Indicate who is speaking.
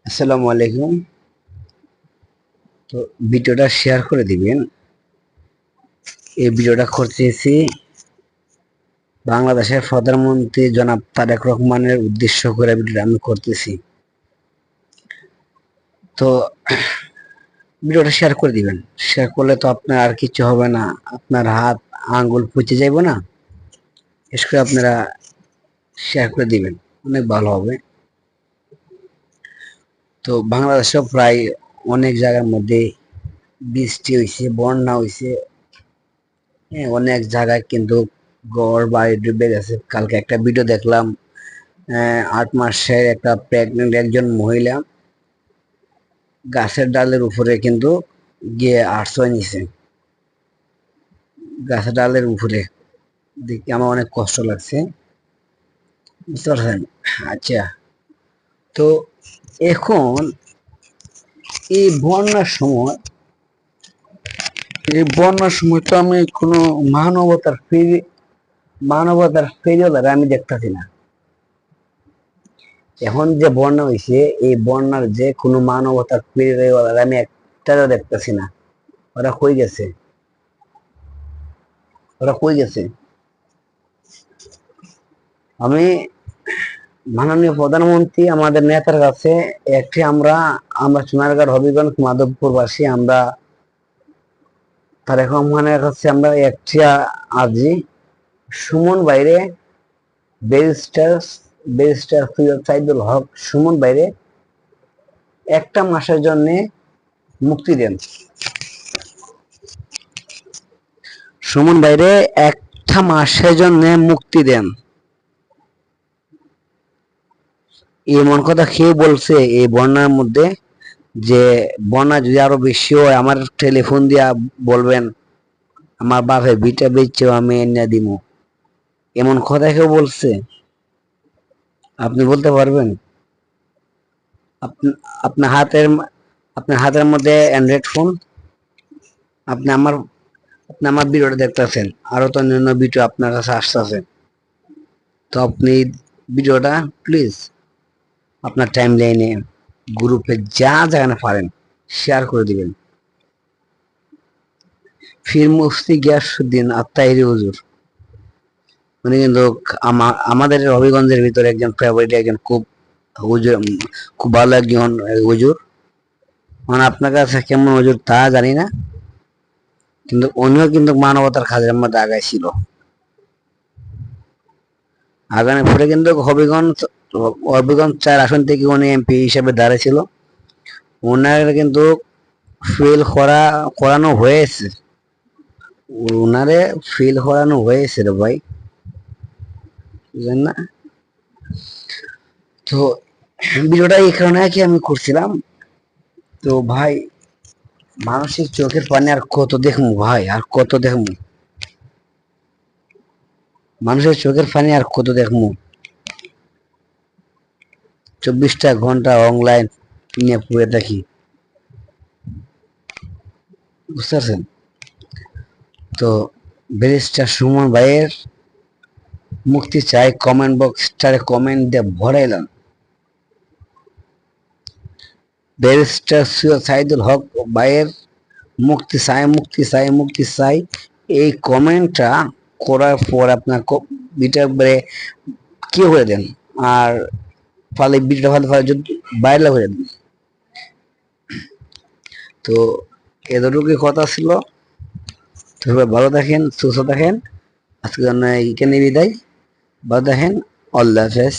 Speaker 1: আসসালামু আলাইকুম। তো ভিডিওটা শেয়ার করে দিবেন। এই ভিডিওটা করতেছি বাংলাদেশের প্রধানমন্ত্রী জনাব তারেক রহমানের উদ্দেশ্য করে ভিডিওটা আমি করতেছি। তো ভিডিওটা শেয়ার করে দিবেন। শেয়ার করলে তো আপনার আর কিছু হবে না, আপনার হাত আঙ্গুল পচে যাইব না। বিশেষ করে আপনারা শেয়ার করে দিবেন, অনেক ভালো হবে। তো বাংলাদেশেও প্রায় অনেক জায়গার মধ্যে বৃষ্টি হয়েছে, বন্যা হয়েছে। হ্যাঁ, অনেক জায়গায় কিন্তু ঘর বাড়ি ডুবে গেছে। কালকে একটা ভিডিও দেখলাম, 8 মাসের একটা প্রেগনেন্ট একজন মহিলা গাছের ডালের উপরে কিন্তু গিয়ে আশ্রয় নিছে। গাছের ডালের উপরে দেখে আমার অনেক কষ্ট লাগছে, বুঝতে পারছেন? আচ্ছা, তো এখন এই বন্যার সময় তো আমি কোনো মানবতার ফেরিওয়ালার আমি দেখতেছি না। এখন যে বন্যা হয়েছে, এই বন্যার যে কোনো মানবতার ফেরিওয়ালার আমি একটাও দেখতেছি না। ওরা কই গেছে? ওরা কই গেছে? আমি মাননীয় প্রধানমন্ত্রী আমাদের নেতার কাছে একটি আমরা আমরা সোনারগাঁও হবিগঞ্জ মাধবপুরবাসী, আমরা তারেক রহমানের কাছে আমরা একটি আর্জি, সুমন বাইরে ব্যারিস্টার ব্যারিস্টার সৈয়দ সাইদুল হক সুমন বাইরে একটা মাসের জন্য মুক্তি দেন। সুমন বাইরে একটা মাসের জন্য মুক্তি দেন। এমন কথা কেউ বলছে এই বন্যার মধ্যে? যে বন্যা যদি আরো বেশি হয় আমার টেলিফোন দিয়া বলবেন, আমার বাপে বিটা বেচছেও আমি এনে দিব, এমন কথা কেউ বলছে? আপনি বলতে পারবেন? আপনার হাতের আপনার হাতের মধ্যে অ্যান্ড্রয়েড ফোন, আপনি আমার আপনি আমার ভিডিওটা দেখতেছেন, আরো তো অন্যান্য ভিডিও আপনার কাছে আসতেছে। তো আপনি ভিডিওটা প্লিজ আপনার টাইম লাইনে গ্রুপে যা যেখানে পারেন শেয়ার করে দিবেন। ফির মুফতি গিয়াসউদ্দিন আত্মাহিরি হুজুর, উনি কিন্তু আমাদের হবিগঞ্জের ভিতরে একজন ফেভারিট, একজন খুব হুজুর, খুব ভালো একজন হুজুর। মানে আপনার কাছে কেমন হুজুর তা জানি না, কিন্তু উনিও কিন্তু মানবতার কাজের মধ্যে আগাইছিল। আগানোর পরে কিন্তু হবিগঞ্জ 4 আসন থেকে উনি এমপি হিসেবে দাঁড়িয়েছিল। ওনার কিন্তু করানো হয়েছে, ওনারে ফিল করানো হয়েছে রে ভাই, বুঝলেন না? তো ভিডিওটা এই কারণে কি আমি করছিলাম, তো ভাই মানসিক চোখের পানি আর কত দেখবো ভাই, আর কত দেখবো? মানুষের চোখের পানি আর কত দেখবো? 24টা ঘন্টা অনলাইন নিয়ে পড়ে থাকি, বুঝতে পারছেন? তো ব্যারিস্টার সুমন ভাইয়ের মুক্তি চাই, কমেন্ট বক্সটারে কমেন্ট দিয়ে ভরাইলাম। ব্যারিস্টার সৈয়দ সাইদুল হক ভাইয়ের মুক্তি চাই, মুক্তি চাই, মুক্তি চাই, এই কমেন্টটা করার পর আপনার ভিডিওটা কি করে দেন, আর ফলে ভিডিওটা ভালো ভালো যদি ভাইরাল হয়ে দেন। তো এতটুকুই কথা ছিল। তো ভালো থাকেন, সুস্থ থাকেন। আজকের জন্য এখানে বিদায়। ভালো থাকেন, আল্লাহ হাফেজ।